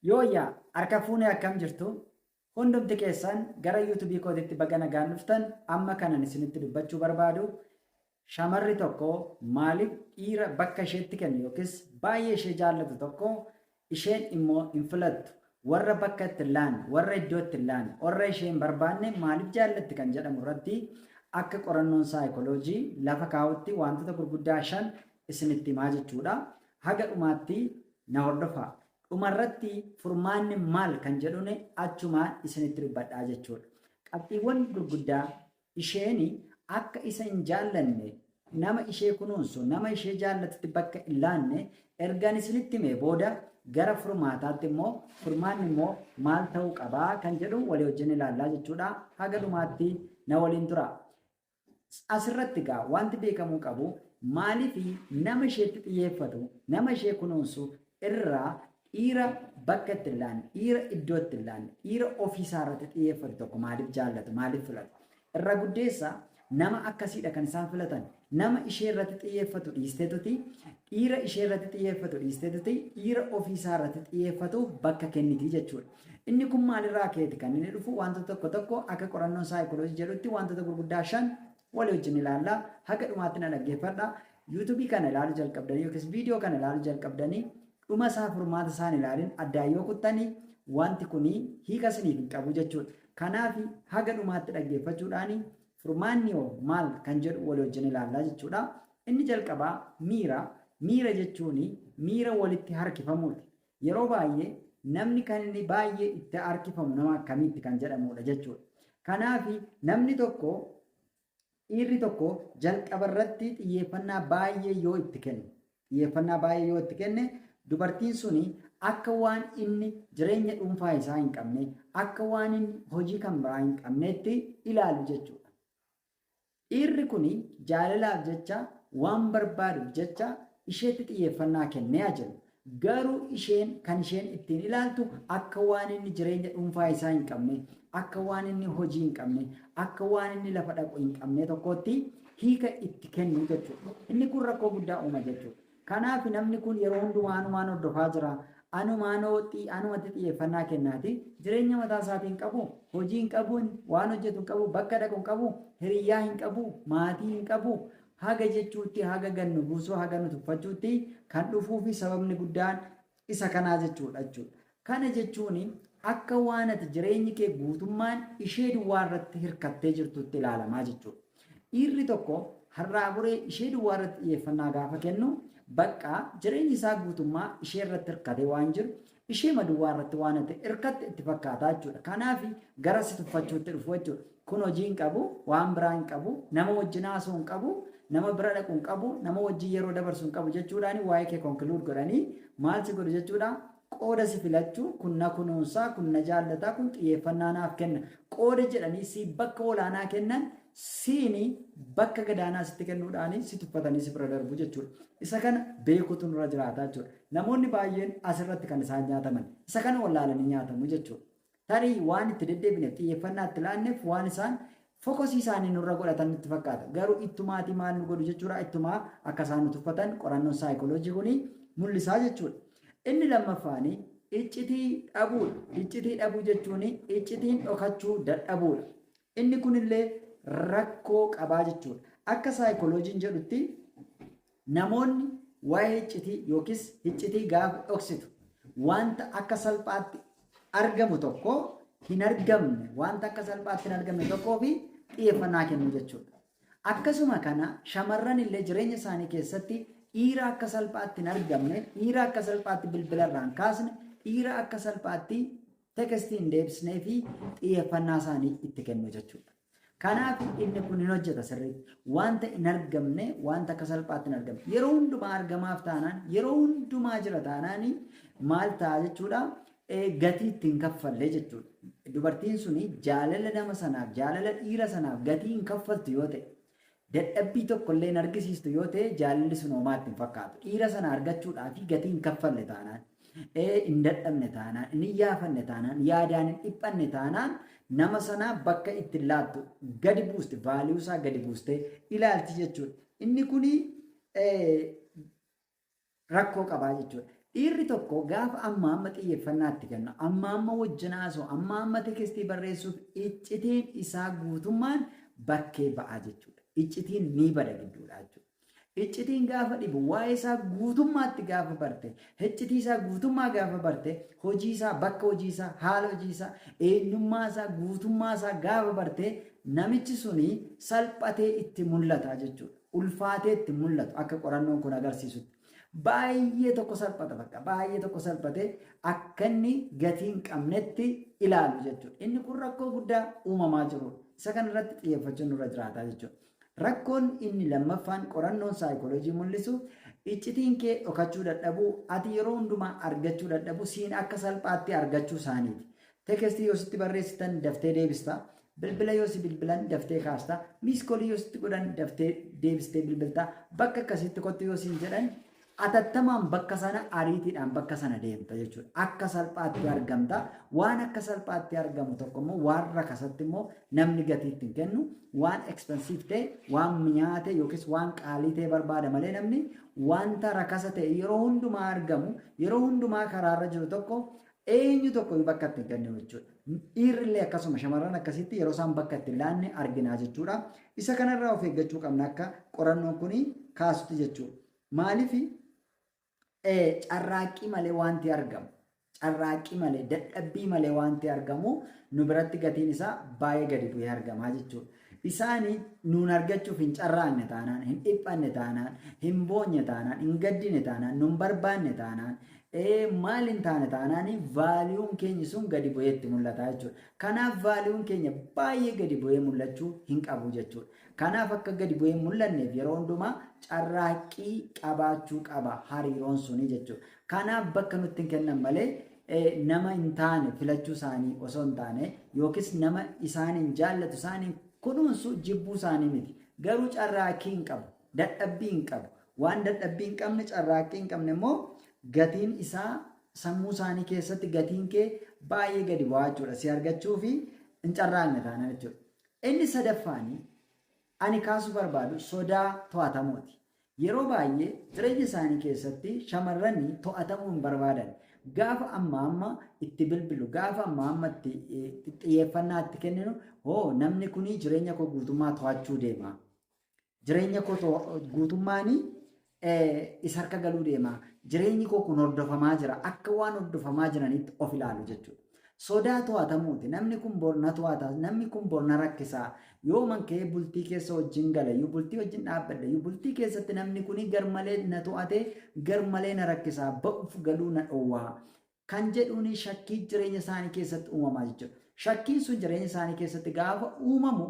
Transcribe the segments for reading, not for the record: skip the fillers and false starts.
Yooyyaa harka fuunee akkam jirtu hundumti keessan gara yuutuubii kootiitti baga nagaan dhuftan amma kanan isinitti dubbachuu barbaadu shamarri tokko maaliif dhiira bakka isheetti kennu yookiis baay'ee ishee jaallatu tokko isheen immoo hin filattu warra bakka itti laan warra iddoo itti laan warra isheen barbaanne maaliif jaallatti kan jedhamu irratti akka qorannoon saayikooloojii lafa kaa'utti wantoota gurguddaa 5 isinitti himaa jechuudha. Haga dhumaatti na hordofaa. Dhumarratti furmaanni maal kan jedhune achumaan isinitti dubbadhaa jechuudha. Qabxiiwwan gurguddaa isheen akka isa hin jaallanne nama ishee kunuunsu nama ishee jaallatutti bakka hin laanne ergaan isinitti himee booda gara furmaataatti immoo furmaanni immoo maal ta'uu qabaa kan jedhu walii wajjin ilaallaa jechuudha. Haga dhumaatti na waliin tura. Asirratti gaa wanti beekamuu qabu maaliif nama isheetti xiyyeeffatu nama ishee kunuunsu irraa dhiira bakka itti ilaalle dhiira iddoo itti ilaalle dhiira ofiisaa irratti xiyyeeffatu tokko maaliif jaallatu maaliif filatu irra guddeessa nama akkasiidha kan isaan filatan nama ishee irratti xiyyeeffatu dhiisteetuti dhiira ishee irratti xiyyeeffatu dhiisteetuti dhiira ofiisaa irratti xiyyeeffatu bakka kennitii jechuudha. Inni kun maalirraa keeti kan inni dhufu wantoota tokko akka qorannoon saayikooloojii jedhutti wantoota gurguddaa 5 walii wajjin ilaallaa. Haga dhumaatti na dhaggeeffadha. yuutuubii kana ilaaluu jalqabdanii yookiis viidiyoo kana ilaaluu jalqabdanii dhuma isaa furmaata isaan ilaalin addaan yoo kuttanii wanti kuni hiika isiniif hin qabu jechuudha. Kanaaf haga dhumaatti dhaggeeffachuudhaan furmaanni maal kan jedhu walii wajjin ilaallaa jechuudha. Inni jalqabaa miira jechuun miira walitti harkifamuuti. Yeroo baay'ee namni kan inni baay'ee itti harkifamu nama akkamiitti kan jedhamudha jechuudha. Kanaaf namni tokko dhiirri tokko jalqaba irratti xiyyeeffannaa baay'ee yoo itti kenne dubartiin suni akka waan inni jireenya dhuunfaa isaa hin qabne akka waan inni hojii kan biraa hin qabneetti ilaalu jechuudha. Dhiirri kun jaalalaaf jecha waan barbaaduuf jecha isheetti xiyyeeffannaa kennee jiru. Garuu isheen ittiin ilaaltu akka waan inni jireenya dhuunfaa isaa hin qabne akka waan inni hojii hin qabne akka waan inni lafa dhaqu hin qabne tokkotti hiika itti kennu jechuudha. Inni kun rakkoo guddaa uuma jechuudha. Kanaaf namni kun yeroo hundumaa anumaan hordofaa jira. Anumatti xiyyeeffannaa kennaati. Jireenya mataa isaatii hin qabu, hojii hin qabu, waan hojjetu hin qabu, bakka dhaqu hin qabu, hiriyyaa hin qabu, maatii hin qabu. Haga jechuutti haga gannu buusuu haga nu tuffachuutti kan dhufuu fi sababni guddaan isa kanaa jechuudha. Kana jechuun akka waan ati jireenyi kee guutummaan ishee duwwaa irratti hirkattee jirtutti ilaalamaa jechuudha. Dhiirri tokko har'aa buree ishee duwwaa irratti xiyyeeffannaa gaafa kennu bakka jireenyi isaa guutummaa ishee irratti hirkatee waan jiru ishee duwwaa irratti waan ati hirkatte itti fakkaataa jechuudha. Kanaaf gara si tuffachuutti dhufu jechuudha. Kun hojii hin qabu, waan biraa hin qabu, nama wajjin haasoo hin qabu, nama bira dhaqu hin qabu, nama wajjin yeroo dabarsu hin qabu jechuudhaan waa'ee kee konkuluud godhanii maal si godhu jechuudha. Qooda si filachuu kun na kunuunsaa kun na jaallataa kun xiyyeeffannaa naaf kenna qooda jedhanii si bakka olaanaa kennan siini bakka gadaanaa sitti kennuudhaan si tuffatanii si bira darbu jechuudha. Isa kana beekutu nurra jiraata jechuudha. Namoonni baay'een asirratti kan isaan nyaataman isa kana wallaalanii nyaatamu jechuudha. Tarii waan itti deddeebineef xiyyeeffannaa itti laanneef waan isaan fookasii isaanii nurra godhatan itti fakkaata. Garuu ittumaatii maal nu godhu jechuudha. Ittumaa akka isaan nu tuffatan qorannoon saayikooloojii kuni mul'isaa jechuudha. Inni lammaffaan iccitii dhabuudha. Iccitii dhabuu jechuun iccitiin dhokachuu dadhabuudha. Inni kunillee rakkoo qabaa jechuudha. Akka saayikooloojiin jedhutti namoonni waa'ee iccitii yookiis iccitii gaafa dhoksitu wanta akka salphaatti argamu tokko hin argamne wanta akka salphaatti hin argamne tokkoo fi xiyyeeffannaa kennu jechuudha. Akkasuma kana shamarran illee jireenya isaanii keessatti dhiira akka salphaatti hin argamne, dhiira akka salphaatti bilbila irraan kaasne, dhiira akka salphaatti tekstii hin deebisnee fi xiyyeeffannaa isaanii itti kennu jechuudha. Kanaaf inni kun hin hojjeta sirriitti. Wanta hin argamne, wanta akka salphaatti hin argamne. Yeroo hundumaa argamaaf taanaan, yeroo hundumaa jira taanaan maal ta'a jechuudha? Gatii ittiin kaffallee jechuudha. Dubartiin suni jaalala nama sanaaf, jaalala dhiira sanaaf gatii hin kaffaltu yoo ta'e, dadhabbii tokkollee hin argisiistu yoo ta'e jaalalli sun homaatti hin fakkaatu. Dhiira sana argachuudhaaf gatii hin kaffalle taanaan, hin dadhabne taanaan, hin iyyafanne taanaan, yaadaan hin dhiphanne taanaan nama sanaa bakka itti laattu gadi buuste, vaaliyuu isaa gadi buuste ilaalti jechuudha. Inni kuni rakkoo qabaa jechuudha. Dhiirri tokko gaafa amma xiyyeeffannaatti kennu, amma wajjin haasa'u, amma tekstii barreessuuf iccitiin isaa guutummaan bakkee ba'aa jechuudha. Iccitiin ni bada gidduudha jechuudha. Iccitiin gaafa dhibu waa'ee isaa guutummaatti gaafa barte, iccitii isaa guutummaa gaafa barte, hojii isaa, bakka hojii isaa, haala hojii isaa, eenyummaa isaa, guutummaa isaa gaafa barte, namichi suni salphatee itti mul'ata jechuudha. Ulfaatee itti mul'atu akka qorannoon kun agarsiisutti. Baay'ee tokko salphata bakka baay'ee tokko salphatee akka inni gatii hin qabnetti ilaalu jechuudha. Inni kun rakkoo guddaa uumamaa jirudha. Isa kanarratti xiyyeeffachuun nurra jiraata jechuudha. Rakkoon inni lammaffaan qorannoon saayikooloojii mul'isu iccitiin kee dhokachuu dadhabuu, ati yeroo hundumaa argachuu dadhabuu, siin akka salphaatti argachuu isaaniiti. Tekstii yoo sitti barreessitan daftee deebista. Bilbila yoo si bilbilan daftee kaasta. Miiskoolii yoo sitti godhan daftee deebistee bilbiltaa. Bakka akkasitti kottu yoo siin jedhan atattamaan bakka sana ariitiidhaan bakka sana deemta jechuudha. Akka salphaatti argamta. Waan akka salphaatti argamu tokko immoo waan rakasatti immoo namni gatii ittiin kennu waan expensive ta'e, waan mi'aate yookiis waan qaalii ta'e barbaada malee namni wanta rakasa ta'e yeroo hundumaa argamu, yeroo hundumaa karaarra jiru tokko eenyu tokko bakka ittiin kennu jechuudha. Dhiirrillee akkasuma shamarran akkasitti yeroo isaan bakka ittiin laanne arginaa jechuudha. Isa kanarraa of eeggachuu qabna akka qorannoon kun kaasutti jechuudha. Maaliif carraaqqii malee wanti argamu, carraaqqii malee dadhabbii malee wanti argamu nu biratti gatiin isaa baay'ee gadi bu'ee argamaa jechuudha. Isaanii nuun argachuuf hin carraaqne taanaan, hin dhiphanne taanaan, hin boonye taanaan, hin gaddine taanaan, nuun barbaanne taanaan, maal hin taane taanaan vaaliyuun keenya sun gadi bu'eetti mul'ata jechuudha. Kanaaf vaaliyuun keenya baay'ee gadi bu'ee mul'achuu hin qabu jechuudha. Kanaaf akka gadi bu'ee mul'anneef yeroo hundumaa carraaqqii qabaachuu qaba hariiroon suni jechuudha. Kanaaf bakka nutti hin kennan malee nama hin taane filachuu isaanii osoo hin taane yookiis nama isaaniin jaallatu isaaniin kunuunsu jibbuu isaanii miti. Garuu carraaqqii hin qabu, dadhabbii hin qabu. Waan dadhabbii hin qabne carraaqqii hin qabne immoo gatiin isaa sammuu isaanii keessatti gatiin kee baay'ee gadi bu'aa jechuudha. Si argachuu fi hin carraaqne taana jechuudha. Inni sadaffaanii ani kaasuu barbaadu sodaa to'atamuuti. Yeroo baay'ee jireenya isaanii keessatti shamarran to'atamuu hin barbaadan. Gaafa amma itti bilbilu, gaafa amma itti xiyyeeffannaa itti kenninu, namni kun jireenya koo guutummaa to'achuu deema. Jireenya koo guutummaan isa harka galuu deema. Jireenyi koo kun hordofamaa jira. Akka waan hordofamaa jiranitti of ilaalu jechuudha. Sodaa to'atamuuti. Namni kun borna to'ata. Namni kun borna rakkisaa. Yoo mankee bultii keessa wajjin gala, yoo bultii wajjin dhaabbadha, yoo bultii keessatti namni kun garmalee na to'ate, garmalee na rakkisaa, ba'uuf galuu na dhowwaa. Kan jedhuun shakkii jireenya isaanii keessatti uumamaa jechuudha. Shakkiin sun jireenya isaanii keessatti gaafa uumamu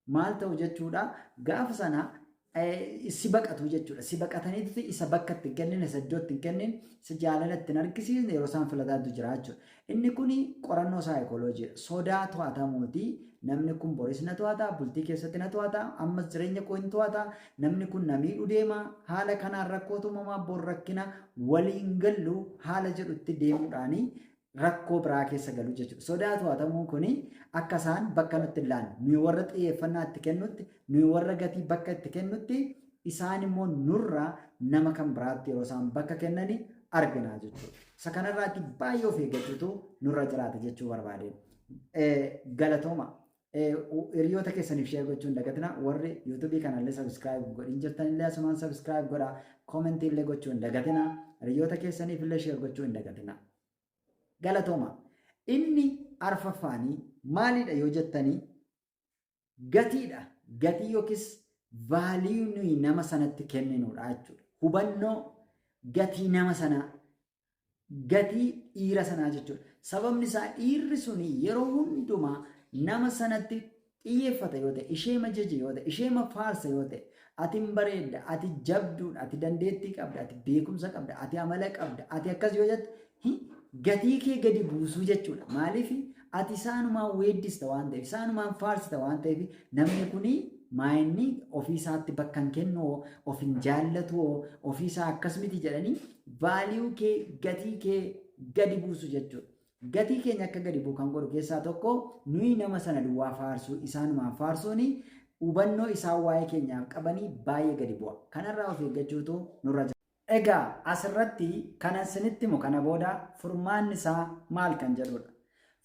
maal ta'u jechuudha? Gaafa sana si baqatu jechuudha. Si baqataniitti isa bakka itti kennin, isa iddoo itti kennin, isa jaalala itti argisiisne yeroo isaan filataatu jira jechuudha. Inni kun qorannoo saayikooloojiidha. Sodaa to'atamuuti. Namni kun boris na to'ata, bultii keessatti na to'ata, ammas jireenya koo hin to'ata. Namni kun na miidhuu deema. Haala kanaan rakkootu uumamaa bor rakkina waliin gallu haala jedhutti deemuudhaani rakkoo biraa keessa galu jechuudha. Sodaa to'atamuu kun akka isaan bakka nutti hin laanne, nuyi warra xiyyeeffannaa itti kennutti, nuyi warra gatii bakka itti kennutti, isaan immoo nurraa nama kan biraatti yeroo isaan bakka kennanii argina jechuudha. Isa kanarraatti baay'ee of eeggachuutu nurra jiraata jechuu barbaadeen. Galatooma. Hiriyoota keessaniif share gochuu hin dagatina. Warri yuutuubii kanallee sabiskiraayib godhin jirtanillee asumaan sabiskiraayib godha. Koomentii illee gochuu hin dagatina. Hiriyoota keessaniif illee share gochuu hin dagatina. Galatooma. Inni arfaffaanii maalidha yoo jettanii gatiidha. Gatii yookiis vaaliyuu nuyi nama sanatti kenninudha jechuudha. Hubannoo gatii nama sanaa, gatii dhiira sanaa jechuudha. Sababni isaa dhiirri suni yeroo hundumaa nama sanatti xiyyeeffata yoo ta'e, ishee majaje yoo ta'e, ishee mafaarsa yoo ta'e, ati hin bareedda, ati jabduudha, ati dandeettii qabda, ati beekumsa qabda, ati amala qabda, ati akkas yoo jette gatii kee gadi buusuu jechuudha. Maaliif ati isaanumaan weeddista waan ta'eef, isaanumaan faarsita waan ta'eef namni kuni maayinni ofiisaatti bakka hin kennu, of hin jaallatu, ofiisaa akkas miti jedhanii vaaliyuu kee, gatii kee gadi buusu jechuudha. Gatii keenya akka gadi bu'u kan godhu keessaa tokko nuyi nama sana duwwaa faarsuu, isaanumaan faarsuun hubannoo isaan waa'ee keenyaaf qabanii baay'ee gadi bu'a. Kanarraa of eeggachuutu nurra jira. Egaa asirratti kanan sinitti himu kana booda furmaanni isaa maal kan jedhudha.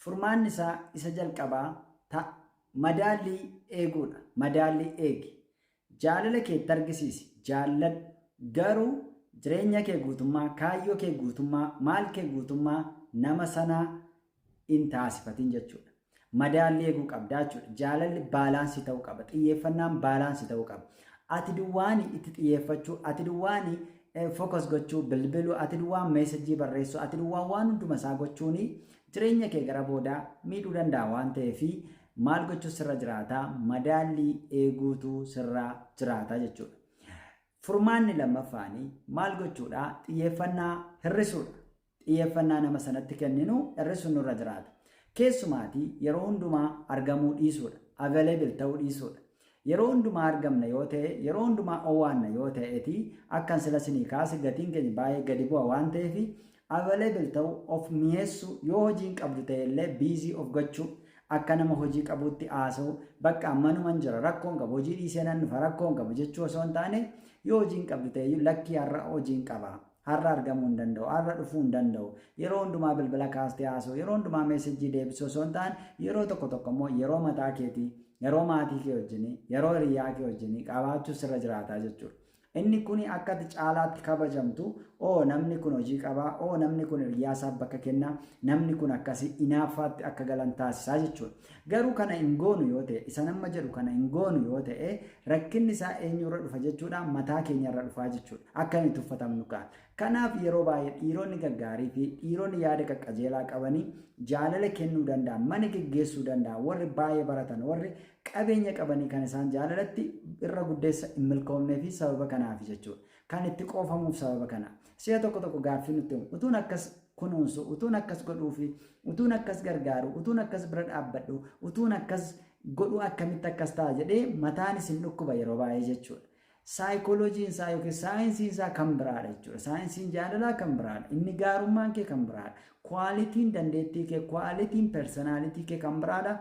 Furmaanni isaa isa jalqabaa madaallii eeguudha. Madaallii eegi. Jaalala keetti argisiisi. Jaalladhu. Garuu jireenya kee guutummaa, kaayyoo kee guutummaa, maal kee guutummaa nama sanaa hin taasifatin jechuudha. Madaallii eeguu qabdaa jechuudha. Jaalalli baalaansii ta'uu qaba. Xiyyeeffannaan baalaansii ta'uu qaba. Ati duwwaani itti xiyyeeffachuu, ati duwwaani focus gochuu, bilbiluu, ati duwwaan meesajii barreessuu, ati duwwaan waan hunduma isaa gochuun jireenya kee gara boodaa miidhuu danda'a waan ta'eef maal gochuu sirra jiraataa? Madaallii eeguutu sirra jiraataa jechuudha. Furmaanni lammaffaanii maal gochuudha? Xiyyeeffannaa hir'isuudha. Xiyyeeffannaa nama sanatti kenninu hir'isuun nurra jiraata. Keessumaatii yeroo hundumaa argamuu dhiisuudha. Available ta'uu dhiisuudha. Yeroo hundumaa argamna yoo ta'e, yeroo hundumaa owwaanna yoo ta'eeti akkan sila sinii kaase gatiin keenya baay'ee gadi bu'a waan ta'eef available ta'uu, of mi'eessuu, yoo hojiin qabdu ta'e illee biizii of gochuu, akka nama hojii qabutti haasa'u, bakka ammanuman jira rakkoon qabu, hojii dhiisee nan dhufa rakkoon qabu jechuu osoo hin taane yoo hojiin qabdu ta'e lakkii har'a hojiin qaba. Har'a argamuu hin danda'u, har'a dhufuu hin danda'u. Yeroo hundumaa bilbila kaastee haasa'u, yeroo hundumaa meesajii deebisuu osoo hin taane yeroo tokko tokko immoo yeroo mataa keetii, yeroo maatii kee wajjin, yeroo hiriyaa kee wajjin qabaachuu sirra jiraataa jechuudha. Inni kun akka caalaatti kabajamtu, namni kun hojii qabaa, namni kun hiriyaa isaa bakka kenna, namni kun akkasii inaaffaatti akka galan taasisaa jechuudha. Garuu kana hin goonu yoo ta'e, isa nama jedhu kana hin goonu yoo ta'e, rakkinni isaa eenyurra dhufa jechuudha? Mataa keenyarra dhufaa jechuudha. Akka inni tuffatamnu kaan. Kanaaf yeroo baay'ee dhiironni gaggaarii fi dhiironni yaada qaqqajeelaa qabanii jaalala kennuu danda'an, mana geggeessuu danda'an, warri baay'ee baratan, warri qabeenya qabanii kan isaan jaalalatti irra guddeessa hin milkoomnee fi sababa kanaaf jechuudha. Kan itti qoofamuuf sababa kana. Si'a tokko tokko gaaffii nutti himu. Utuun akkas kunuunsu, utuun akkas godhuu fi utuun akkas gargaaru, utuun akkas bira dhaabbadhu, utuun akkas godhuu akkamitti akkas ta'a jedhee mataan isin dhukkuba yeroo baay'ee jechuudha. Saayikooloojiin isaa yookiin saayinsiin isaa kan biraadha jechuudha. Saayinsiin jaalalaa kan biraadha. Inni gaarummaan kee kan biraadha. Kwaalitiin dandeettii kee, kwaalitiin personaalitii kee kan biraadha.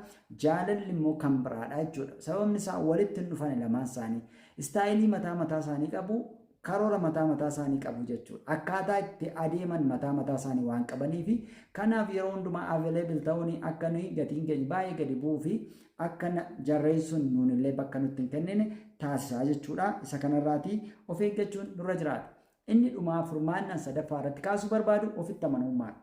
Jaalalli immoo kan biraadha jechuudha. Sababni isaa walitti hin dhufan lamaan isaanii. Istaayilii mataa isaanii qabu, karoora mataa isaanii qabu jechuudha. Akkaataa itti adeeman mataa isaanii waan qabaniif kanaaf yeroo hundumaa available ta'uun akka nuyi gatiin keenya baay'ee gadi bu'uu fi akka jarreen sun nuunillee bakka nutti hin kennine taasisaa jechuudha. Isa kanarraatii of eeggachuun nurra jiraata. Inni dhumaa furmaannaan sadaffaa irratti kaasuu barbaadu ofitti amanamummaa.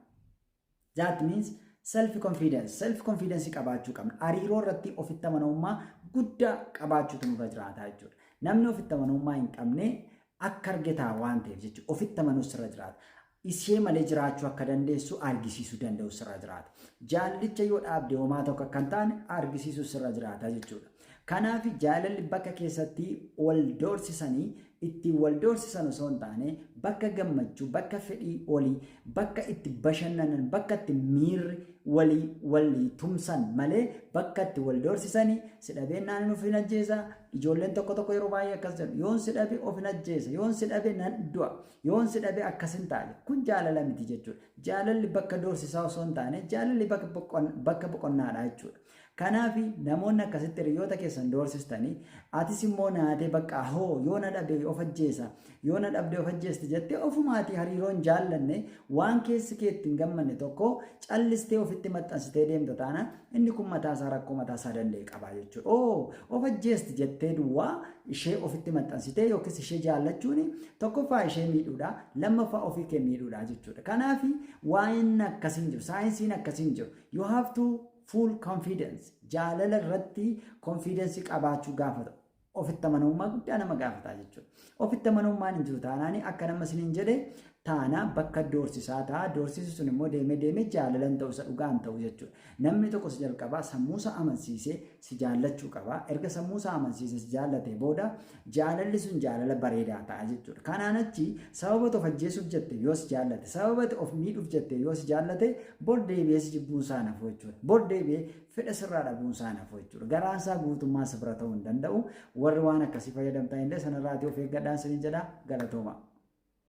That means self confidence. Self confidence qabaachuu qabna. Hariiroo irratti ofitti amanamummaa guddaa qabaachuutu nurra jiraata jechuudha. Namni ofitti amanamummaa hin qabne akka argataa waan ta'eef jechuudha. Ofitti amanuu sirra jiraata. Ishee malee jiraachuu akka dandeessu argisiisuu danda'u sirra jiraata. Jaallicha yoo dhaabde homaa tokko akka hin taane argisiisuu sirra jiraata jechuudha. Kanaaf jaalalli bakka keessatti wal doorsisanii ittiin wal doorsisan osoo hin taane bakka gammachuu, bakka fedhii olii, bakka itti bashannanan, bakka itti miirri walii tumsan malee bakka itti wal doorsisanii si dhabeen naan of hin ajjeesa. Ijoolleen tokko yeroo baay'ee akkas jedhu yoon si dhabe of hin ajjeesa, yoon si dhabe nan du'a, yoon si dhabe akkas hin taane kun jaalala miti jechuudha. Jaalalli bakka doorsisaa osoo hin taane jaalalli bakka boqonnaadha jechuudha. Kanaaf namoonni akkasitti hiriyoota keessan doorsistanii atis immoo naatee bakka yoo na dhabe of ajjeesa, yoo na dhabde of ajjeesti jettee ofumaatii hariiroon jaallanne waan keessi kee ittiin gammanne tokko callistee ofitti maxxansitee deemtu taana inni kun mataasaa rakkoo mataasaa danda'e qaba jechuudha. Of ajjeesti jettee duwwaa ishee ofitti maxxansitee yookiis ishee jaallachuun tokkoffaa ishee miidhuudha, lammaffaa ofii kee miidhuudha jechuudha. Kanaaf waan akkasiin jiru, saayinsiin akkasiin jiru. You have to full confidence. Jaalala irratti confidence qabaachuu gaafata. Ofitti amanamummaa guddaa nama gaafata jechuudha. Ofitti amanamummaan hin jiru taanaan akka nama isiniin jedhe taana bakka doorsisaa ta'a. Doorsisi sun immoo deemee jaalalan ta'u isa dhugaan ta'u jechuudha. Namni tokko si jalqabaa sammuusa amansiisee si jaallachuu qaba. Erga sammuusa amansiisee si jaallatee booda jaalalli sun jaalala bareedaa ta'a jechuudha. Kanaan achi sababa of ajjeesuuf jette yoo si jaallate, sababa of miidhuuf jette yoo si jaallate bor deebi'ee si jibbuusaa nafu jechuudha. Bor deebi'ee fedha sirraa dhabuusaa nafu jechuudha. Garaansaa guutummaa si bira ta'uu hin danda'u. Warri waan akkasii fayyadamtan illee sanarraatii of eeggadhaan siniin jedha. Galatooma.